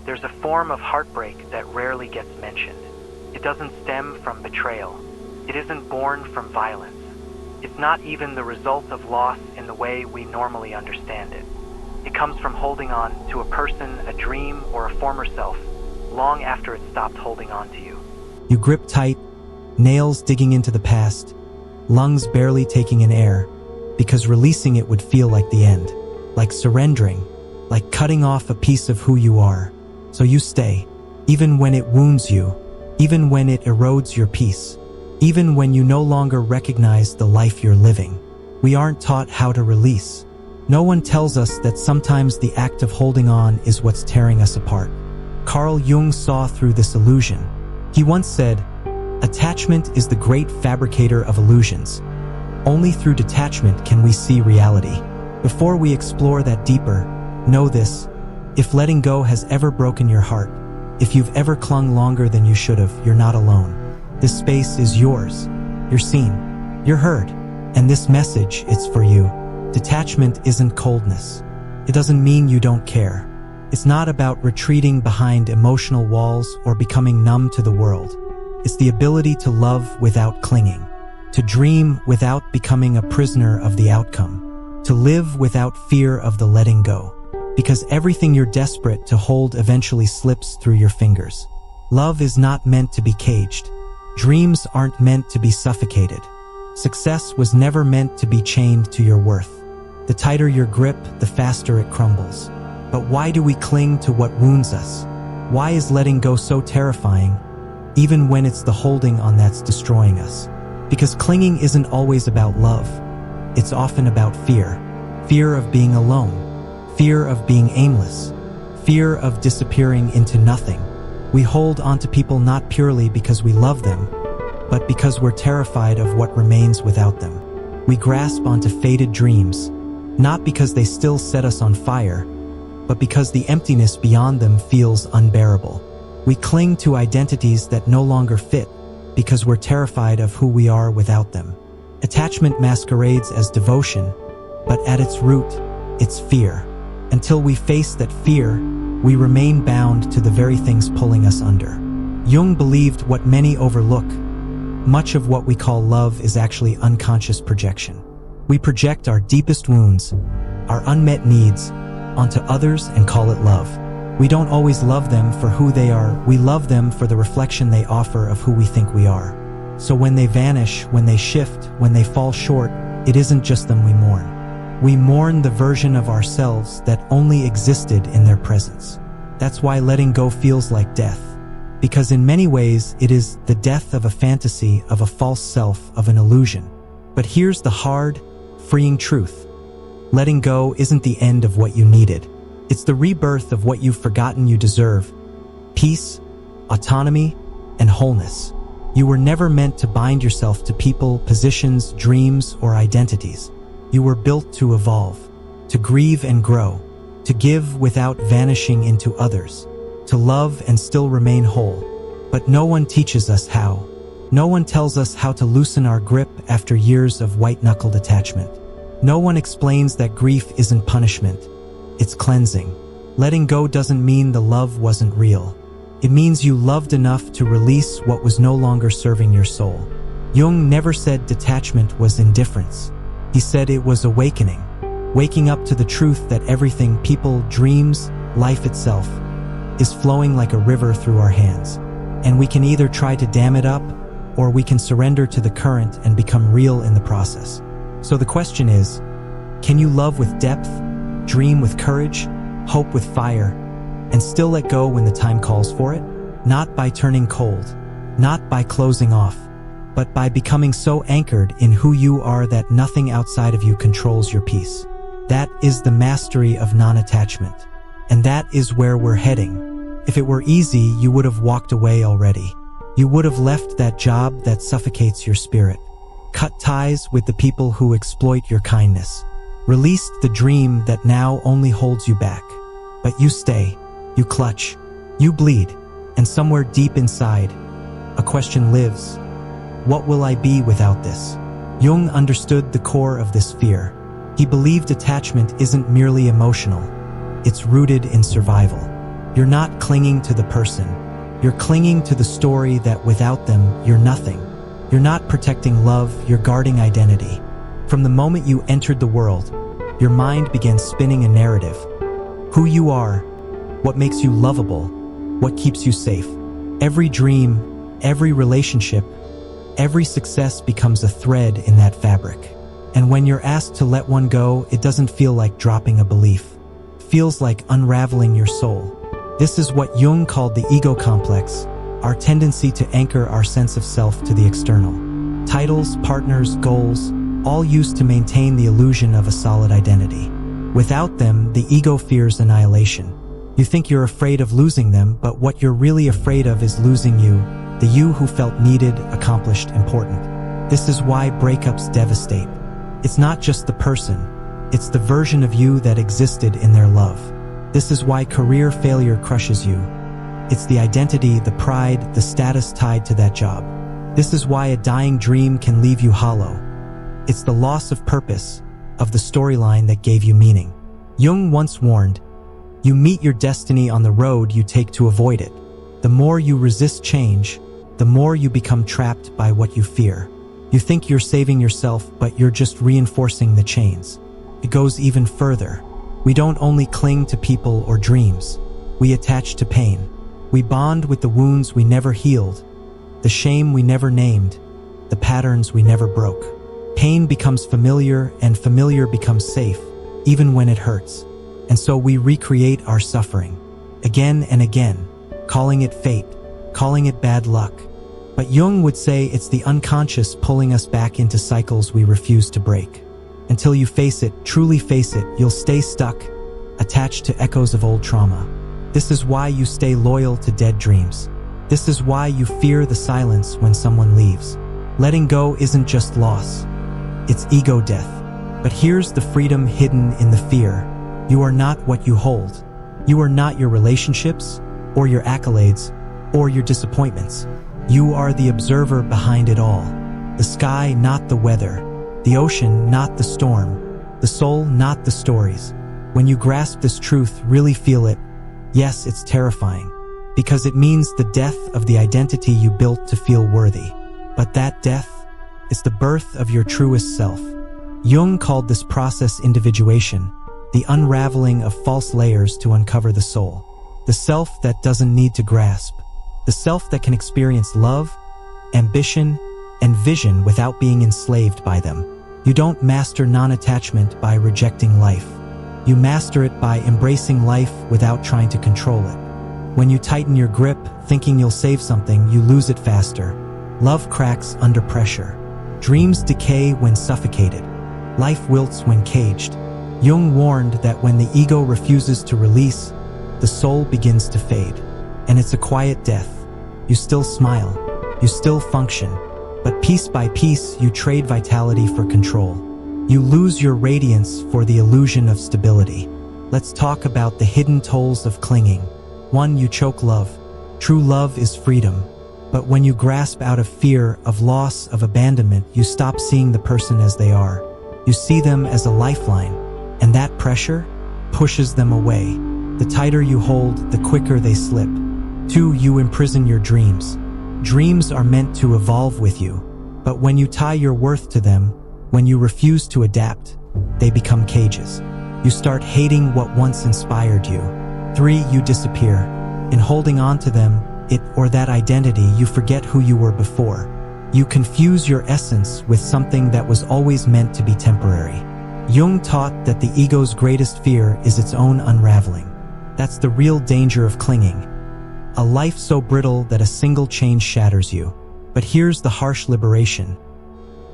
There's a form of heartbreak that rarely gets mentioned. It doesn't stem from betrayal. It isn't born from violence. It's not even the result of loss in the way we normally understand it. It comes from holding on to a person, a dream, or a former self, long after it stopped holding on to you. You grip tight, nails digging into the past, lungs barely taking in air, because releasing it would feel like the end, like surrendering, like cutting off a piece of who you are. So you stay, even when it wounds you, even when it erodes your peace, even when you no longer recognize the life you're living. We aren't taught how to release. No one tells us that sometimes the act of holding on is what's tearing us apart. Carl Jung saw through this illusion. He once said, "Attachment is the great fabricator of illusions. Only through detachment can we see reality." Before we explore that deeper, know this: if letting go has ever broken your heart, if you've ever clung longer than you should have, you're not alone. This space is yours. You're seen. You're heard. And this message, it's for you. Detachment isn't coldness. It doesn't mean you don't care. It's not about retreating behind emotional walls or becoming numb to the world. It's the ability to love without clinging, to dream without becoming a prisoner of the outcome, to live without fear of the letting go. Because everything you're desperate to hold eventually slips through your fingers. Love is not meant to be caged. Dreams aren't meant to be suffocated. Success was never meant to be chained to your worth. The tighter your grip, the faster it crumbles. But why do we cling to what wounds us? Why is letting go so terrifying, even when it's the holding on that's destroying us? Because clinging isn't always about love. It's often about fear. Fear of being alone. Fear of being aimless. Fear of disappearing into nothing. We hold onto people not purely because we love them, but because we're terrified of what remains without them. We grasp onto faded dreams, not because they still set us on fire, but because the emptiness beyond them feels unbearable. We cling to identities that no longer fit because we're terrified of who we are without them. Attachment masquerades as devotion, but at its root, it's fear. Until we face that fear, we remain bound to the very things pulling us under. Jung believed what many overlook. Much of what we call love is actually unconscious projection. We project our deepest wounds, our unmet needs, onto others and call it love. We don't always love them for who they are. We love them for the reflection they offer of who we think we are. So when they vanish, when they shift, when they fall short, it isn't just them we mourn. We mourn the version of ourselves that only existed in their presence. That's why letting go feels like death. Because in many ways, it is the death of a fantasy, of a false self, of an illusion. But here's the hard, freeing truth. Letting go isn't the end of what you needed. It's the rebirth of what you've forgotten you deserve: peace, autonomy, and wholeness. You were never meant to bind yourself to people, positions, dreams, or identities. You were built to evolve, to grieve and grow, to give without vanishing into others, to love and still remain whole. But no one teaches us how. No one tells us how to loosen our grip after years of white-knuckled attachment. No one explains that grief isn't punishment. It's cleansing. Letting go doesn't mean the love wasn't real. It means you loved enough to release what was no longer serving your soul. Jung never said detachment was indifference. He said it was awakening, waking up to the truth that everything, people, dreams, life itself, is flowing like a river through our hands. And we can either try to dam it up, or we can surrender to the current and become real in the process. So the question is, can you love with depth, dream with courage, hope with fire, and still let go when the time calls for it? Not by turning cold, not by closing off, but by becoming so anchored in who you are that nothing outside of you controls your peace. That is the mastery of non-attachment. And that is where we're heading. If it were easy, you would have walked away already. You would have left that job that suffocates your spirit, cut ties with the people who exploit your kindness, released the dream that now only holds you back. But you stay, you clutch, you bleed, and somewhere deep inside, a question lives. What will I be without this? Jung understood the core of this fear. He believed attachment isn't merely emotional. It's rooted in survival. You're not clinging to the person. You're clinging to the story that without them, you're nothing. You're not protecting love, you're guarding identity. From the moment you entered the world, your mind began spinning a narrative. Who you are, what makes you lovable, what keeps you safe. Every dream, every relationship, every success becomes a thread in that fabric. And when you're asked to let one go, it doesn't feel like dropping a belief. It feels like unraveling your soul. This is what Jung called the ego complex, our tendency to anchor our sense of self to the external. Titles, partners, goals, all used to maintain the illusion of a solid identity. Without them, the ego fears annihilation. You think you're afraid of losing them, but what you're really afraid of is losing you, the you who felt needed, accomplished, important. This is why breakups devastate. It's not just the person, it's the version of you that existed in their love. This is why career failure crushes you. It's the identity, the pride, the status tied to that job. This is why a dying dream can leave you hollow. It's the loss of purpose, of the storyline that gave you meaning. Jung once warned, you meet your destiny on the road you take to avoid it. The more you resist change, the more you become trapped by what you fear. You think you're saving yourself, but you're just reinforcing the chains. It goes even further. We don't only cling to people or dreams. We attach to pain. We bond with the wounds we never healed, the shame we never named, the patterns we never broke. Pain becomes familiar, and familiar becomes safe, even when it hurts. And so we recreate our suffering, again and again, calling it fate, calling it bad luck. But Jung would say it's the unconscious pulling us back into cycles we refuse to break. Until you face it, truly face it, you'll stay stuck, attached to echoes of old trauma. This is why you stay loyal to dead dreams. This is why you fear the silence when someone leaves. Letting go isn't just loss, it's ego death. But here's the freedom hidden in the fear. You are not what you hold. You are not your relationships, or your accolades, or your disappointments. You are the observer behind it all. The sky, not the weather. The ocean, not the storm. The soul, not the stories. When you grasp this truth, really feel it. Yes, it's terrifying, because it means the death of the identity you built to feel worthy. But that death is the birth of your truest self. Jung called this process individuation, the unraveling of false layers to uncover the soul. The self that doesn't need to grasp. The self that can experience love, ambition, and vision without being enslaved by them. You don't master non-attachment by rejecting life. You master it by embracing life without trying to control it. When you tighten your grip, thinking you'll save something, you lose it faster. Love cracks under pressure. Dreams decay when suffocated. Life wilts when caged. Jung warned that when the ego refuses to release, the soul begins to fade. And it's a quiet death. You still smile. You still function. But piece by piece, you trade vitality for control. You lose your radiance for the illusion of stability. Let's talk about the hidden tolls of clinging. 1. You choke love. True love is freedom. But when you grasp out of fear, of loss, of abandonment, you stop seeing the person as they are. You see them as a lifeline. And that pressure pushes them away. The tighter you hold, the quicker they slip. 2. You imprison your dreams. Dreams are meant to evolve with you. But when you tie your worth to them, when you refuse to adapt, they become cages. You start hating what once inspired you. 3. You disappear. In holding on to them, it or that identity, you forget who you were before. You confuse your essence with something that was always meant to be temporary. Jung taught that the ego's greatest fear is its own unraveling. That's the real danger of clinging. A life so brittle that a single change shatters you. But here's the harsh liberation.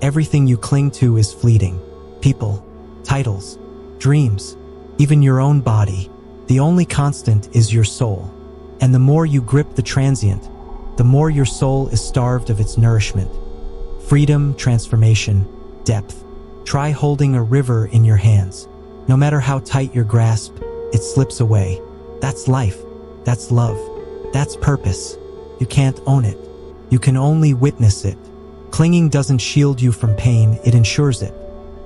Everything you cling to is fleeting. People, titles, dreams, even your own body. The only constant is your soul. And the more you grip the transient, the more your soul is starved of its nourishment. Freedom, transformation, depth. Try holding a river in your hands. No matter how tight your grasp, it slips away. That's life. That's love. That's purpose. You can't own it. You can only witness it. Clinging doesn't shield you from pain, it ensures it.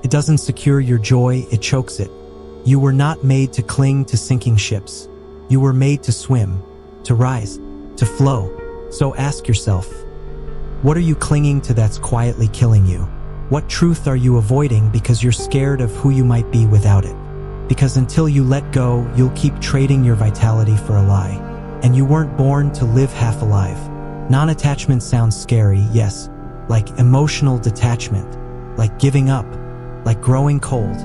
It doesn't secure your joy, it chokes it. You were not made to cling to sinking ships. You were made to swim, to rise, to flow. So ask yourself, what are you clinging to that's quietly killing you? What truth are you avoiding because you're scared of who you might be without it? Because until you let go, you'll keep trading your vitality for a lie. And you weren't born to live half alive. Non-attachment sounds scary, yes, like emotional detachment, like giving up, like growing cold.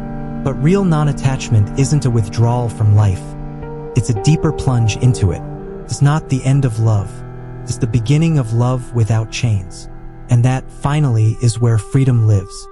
But real non-attachment isn't a withdrawal from life. It's a deeper plunge into it. It's not the end of love. It's the beginning of love without chains. And that, finally, is where freedom lives.